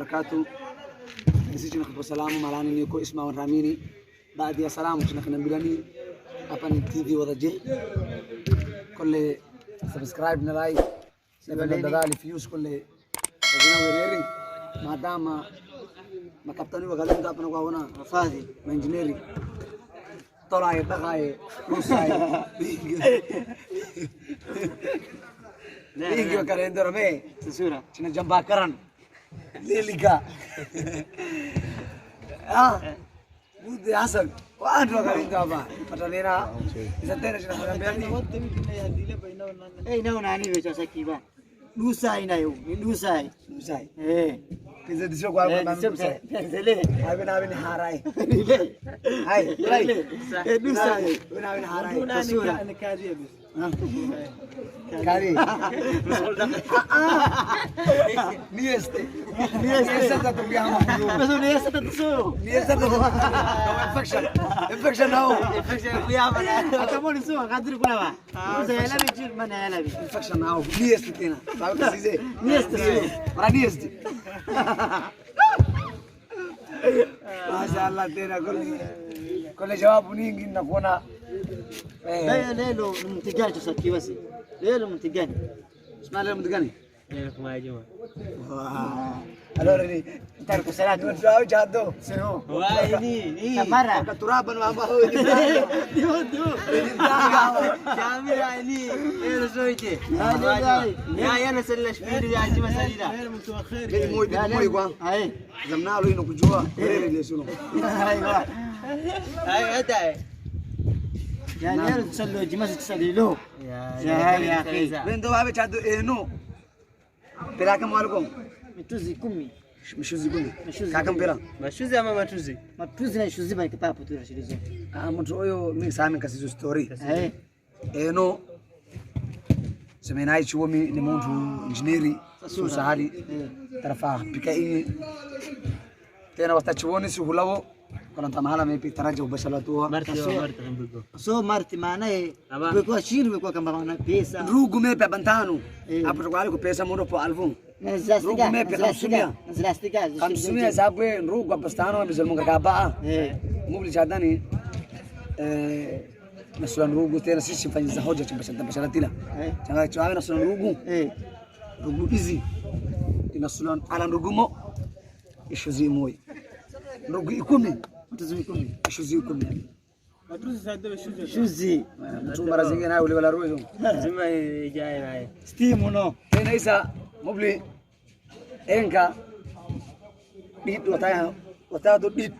وبركاته. نسيت نخبر سلام مالاني نيكو اسمه وراميني بعد يا سلام مش نخنا بلاني أبان تي في وضع جي كل سبسكرايب نلايك نبغى ندالي فيوز كل رجنا ويريري ما دام ما كابتني وقالين ده أبنا قاونا فادي ما إنجنيري طلع يتقاي روساي لينجي وكارين درمي تسورة شنو جنبا كرن ليليكا بودي حسن وأنا وكارين درما فتالينا إذا تنا شنو حنا بيعني إيه نو ناني بيجا سكيبا روساي نايو روساي إيه كذا دشوا قالوا ما سبسة سلة أبين هاراي هاي روساي أبين هاراي تسورة أنا كاريه بس كاري نيستي نيستي تبيعه بس نيستي تسورة نيستي infection هو بيعمل أتمنى سوا قادر كلها روساي لا بيجي من لا بيجي infection هو نيستي كنا تعرف كذي نيستي مرا نيستي ما شاء الله تينا كل جواب ونيجي نكونا لا ليلو المنتجات سكي بس ليلو منتجاني اسمع ليلو منتجاني ليلكم يا جماعة allora lì ترك صلاة non so già do se no وايني مرة catturabano ma ديو كامل عيني ايه رسويتي يا انا سلش فيديو يا جماعة سليلا muy qua هاي zamna lo ino kujua le sono ايوه هاي هاي يا ليلو تسلو جماعة تسليلو يا اخي vendo vabbè c'ha no pera che malco متوزي كمي مش زيكوني كاكم pera mashuzi ama matuzi متوزي نا شوزي باي كتاب تقول شيء mtu huyo mimi sana kasi story هاي no semenai chuo ni mtu engineeri sahali tarafa pika hii tena wasta chuoni sihulawo kana tamala mepi taraja ubashalatu marti mbigo so marti maana wekwa chini wekwa kamba maana pesa ndugu mepe bantano hapo kwa aliko pesa mundo po alfu نزلاستيكا نزلاستيكا kamsumia zabwe ndugu bastano mzalmunga kaba mubli jadani nasulan ndugu tena sisi mfanyiza hoja bashalatila changa chawe nasulan ndugu ndugu hizi inasulan ala ndugu mo ishuzi moyo ndugu 10 mtazimi 10 ishuzi 10 matuzi sasa شوزي mtu mara zingine nayo wale wala ruwezo zima ijaye naye ستيم ونو tena isa mubli enka dit watado dit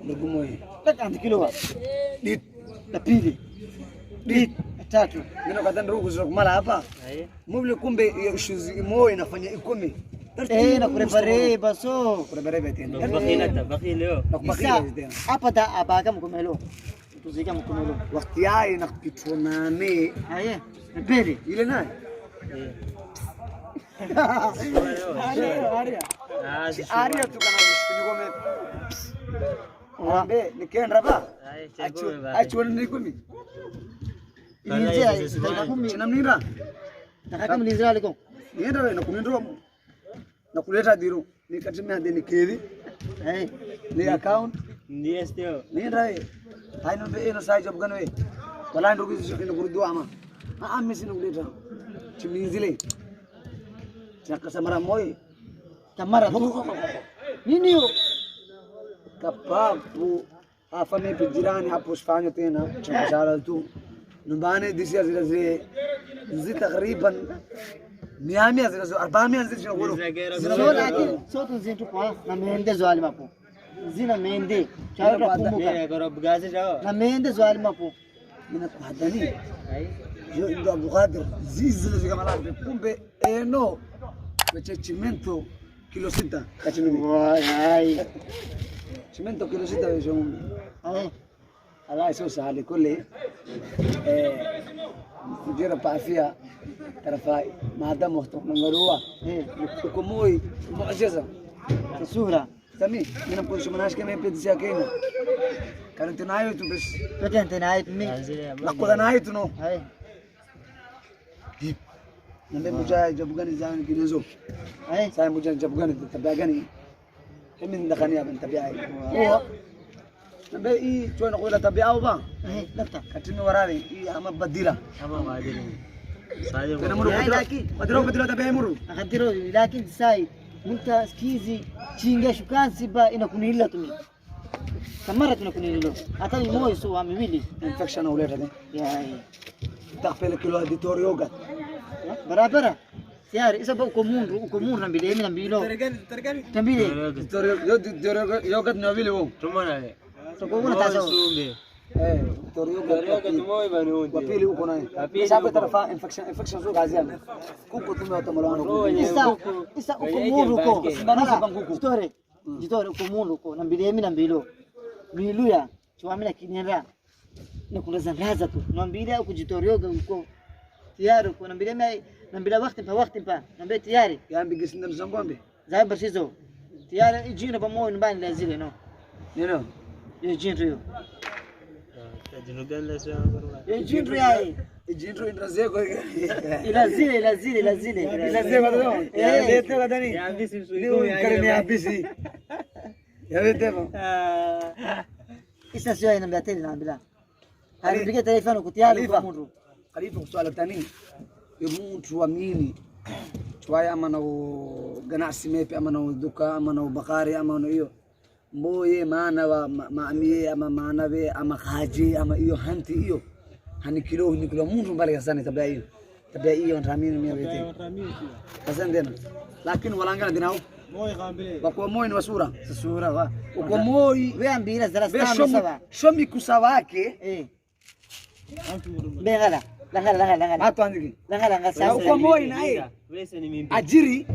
ndugu moyo لك عند كيلو dit لبيلي ديت تاتو ndio kadhan ndugu zako mara hapa mubli kumbe ishuzi moyo inafanya 10 na kurepare baso kurepare tena bakhi leo nakubakila tena hapa da abaga mkomelo tuzika mkomelo wakati yai nakupitonane aye mbele ile naye aria tukana mshikini gome ambe nikenda ba achu ni kumi inje ndakumi chinamnira nataka mlinzi aliko nienda wewe nakunindro nakuleta diro nikatimia deni kedi ni account ndiye stio nienda wewe haino be eno sai job gano wewe wala ndugu zishikini kurudua ama mimi sina kuleta chimlinzile chakasamara moyo kamara tu nini hiyo kapapu afanye jirani hapo usifanye tena chakashara tu nyumbani disia zile takriban 100 zile 400 zile shugulu so lakini sote zetu kwa na meende zwali mapo zina meende chara kumbuka gorob gaze jao na meende zwali mapo mina kuhadani yo ndo Abu Qadir zile zile kama kumbe no weche cimento kilo 6 kachini wai cimento kilo 6 wecho ala sio sahali kule kujira paafia tarafa maadamu watakungarua kumoi muujiza sura tami mina kwa shumanash kama pedi Kenya kana tunayo tu bas tote nayo mi nakuwa nayo tu no Nambe moja jabu gani zani kinezo. Sai moja jabu gani tabia gani? Himi ndakani hapa tabia hii. Nambe hii tuona kwa tabia au ba? Dakta. Katini warari hii ama badila. Ama badila. Kana muru badila tabia muru. Akadiro lakini sai mta skizi chinga shukansi ba inakunila tumi. Kamara tunakunilo. Hata ni moyo sio wa miwili. Infection au leta. Ya. Takpele kilo editor yoga. Barabara. Tayari isa ba uko mundu na mbili mimi na mbilo. Targani. Tambile. Editor yoga na vile wao. Tumona le. Tukuna tazo. Editor yoga tumoe bani wote. Wapili uko naye. Sababu tarafa infection zo gaziana. Kuko tumeota malano. Isa uko mundu uko. Bana banguku. Jitore uko mundu uko na mbili mimi na mbilo. Biluya chwamina kinyera na kunazangaza tu nambilia ukujitorioga uko tayari uko nambilia mimi nambila wakati pa nambia tayari Yambi gisinda mzangombe. zai bashizo tayari ijina pamoja nyumbani lazile no Neno. ye jinto hiyo Tajino gani la sio? ye jinto yai Jinto indrazeko. ilazile Ilazeko ndio. Lete wadani. Ya bisi Ndio karne abisi. Yawetemo. isa sio inambia tena nambila alipiga taarifa na kutiali kwa mundu Khalifa kuswala tani. Mtu amini. Chwaya ama na ganacsi mepe ama na duka ama na bakari ama na hiyo. Mboye maana wa maamie ama maana we ama khaji ama hiyo hanti hiyo. Hani kilo mundu mbali sana tabia hiyo. Tabia hiyo ntamini mimi yote. Asante. Lakini walangana dinao. Moyo kambile. Kwa moyo ni wasura. sura wa Kwa moyo wewe ambira zara sawa shomi kusawake. Bengala langa Hatu andiki. langa sawa Kwa moyo naye. Wewe ni mimpi. Ajiri.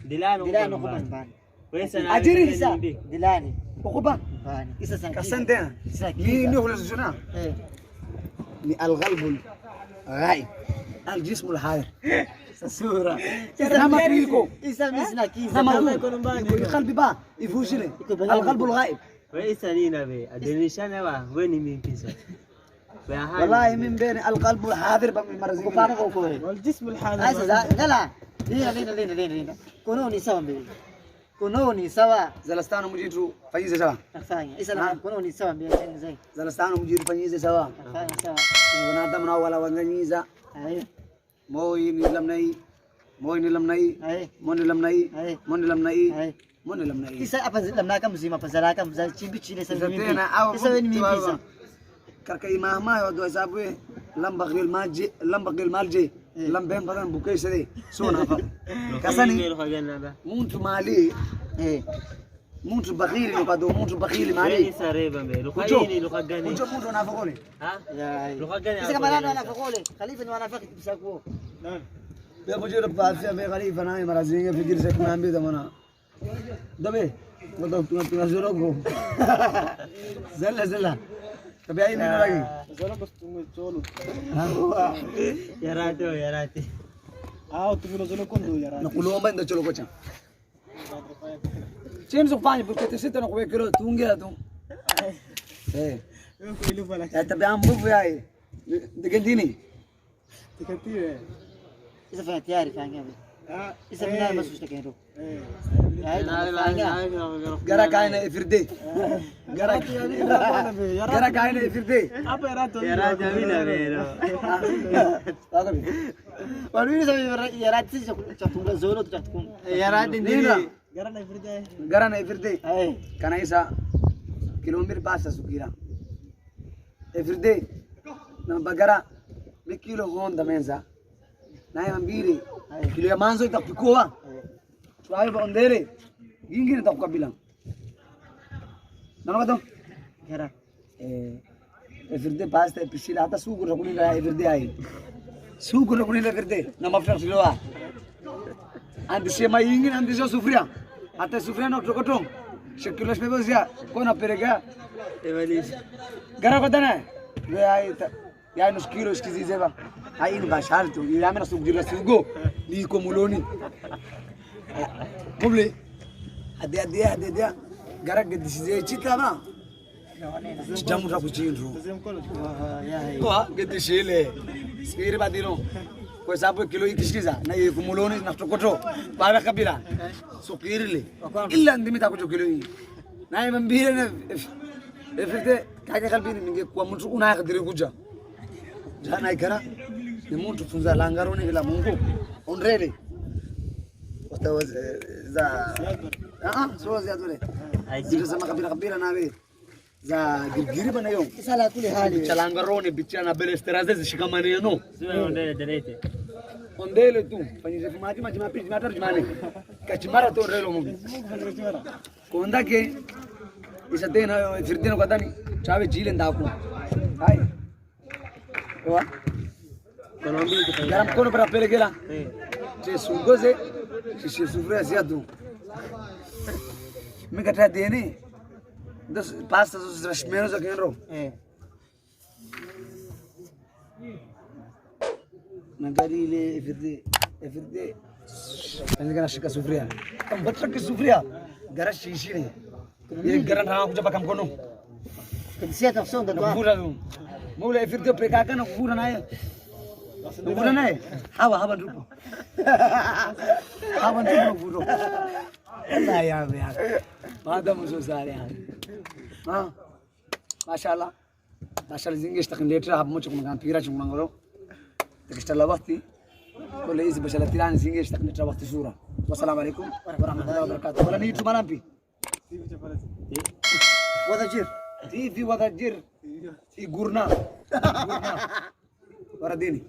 Dilano kwa mbani Wewe na Ajiri isa dilani ukuba. mbani isa sanki Asante. Ni hulazuna. Ni alghalbul ghaib. Aljismul hair. Sura. Nama tuiko. isa misna kiza Nama iko nyumbani. Qalbi ba ifushile. Alghalbul ghaib. wewe ni nabe adelishana wa wewe ni mimpi sasa. والله من بين القلب الحاضر بمرزق kupana kwa uko والجسم الحاضر. asa ngala lina kunoni sawa mbili kunoni sawa زلستانو مجيتو فنيزه سوا nafanya isa na kunoni sawa mbili tena zai زلستانو مجيتو فنيزه سوا nafanya sawa ونادمنا ولا ونغنيزا ayo موي نلمناي موي نلمناي ayo مون نلمناي ayo مون نلمناي ayo مون نلمناي isa hapa lamna kama mzima pazara kama mzaa chimbi chile sasa mimi زتنا او isa wewe ni mimi isa كركي مهما يودو حسابه لم بغير ماجي لم بغير مالجي لم بين بدن بوكي سدي سونا فا كساني مونت مالي مونت بخيل يقدو مونت بخيل مالي isa reba mbele. Lukhaini lukhagani. مونت مونت نافقولي Ha? ya Lukhagani. isa kama nani anafakole khalifa ni wanafaki kusako بيجي ربع في غريب انا مرازين في جلسه كنا عم بيدمنا دبي والله تنزلوا زلا تبي اي من راجي Yarate. نقول لهم بين تشلو كوتشا چين سو فاني بكت ستة نقول كيلو تونجي هاتو ايه يا تبي عم بوف ياي دقنديني isa fanya tayari fanya isa mina masu shtakendo غرا كاينه افردي غرا كاينه افردي Yarate amina vero. Walini sabi yarati chatunga zono chatukun Yarate Nina. ndini. غرا افردي ay كان ايسا كيلومتر باسا سكيرا افردي نبغرا بكيلو هون دمنزا ناي مبيري كيلو يا مانزو تقكوا شوي بوندري ينجي تقبلان نانو kera افردي باستا بيشيلا حتى سوق ركوني لا افردي اي سوق ركوني لا افردي نما فرسلوا عند شيء ما ينجي عند شيء سفريا حتى سفريا نكتوكتون شكلش بيبزيا كونا بيرجع غرا كدنا يا نص كيلو اسكي زيبا هاي نباشالتو يا من سوق جرا سوقو ليكو مولوني قبلي هدي غرا قد زي تشيتا ما جامو راكو تشيندرو ya كو قد شيله سكير باديرو kwa sababu kilo ikishikiza na hiyo kumuloni na kutokoto baba kabila sukirili illa ndimita kujo kilo hii na yeye mbire na efete kaja kalbini ningekuwa mtu unayakadiri kuja jana ikara ni mtu funza langaroni ila Mungu onrele za sio za dole zile za kabila nawe za girgiri bana yo sala kule hali chalangaroni bichana belesteraze zishikamane no sio ondele delete ondele tu fanyije fumaji maji mapiji matatu jumane kachimara to relo mungu kondake isa tena firdino kwa dani chawe jile ndaku hai kwa Colombia que garam kono para pelegela je sungoze sisi sufria ziadu mikata deni das pasta dos rashmenos aqui no nagari ile ifirde ani kana shika sufria kam batra ki sufria gara shishi ne ye gara na kuja pakam kono kinsia tafsonga kwa kura tu mula ifirde peka kana kura naye kura naye hawa ndupo hawa ndupo kuro Allah ya baada mzo sare mashallah zingi istakindeta hapo mocho kuna mpira chungu ngoro tikishtala wakati kule hizi bashala tirani zingi istakindeta wakati sura wassalamu alaikum warahmatullahi wabarakatuh wala ni tumalampi wadajir TV wadajir igurna waradini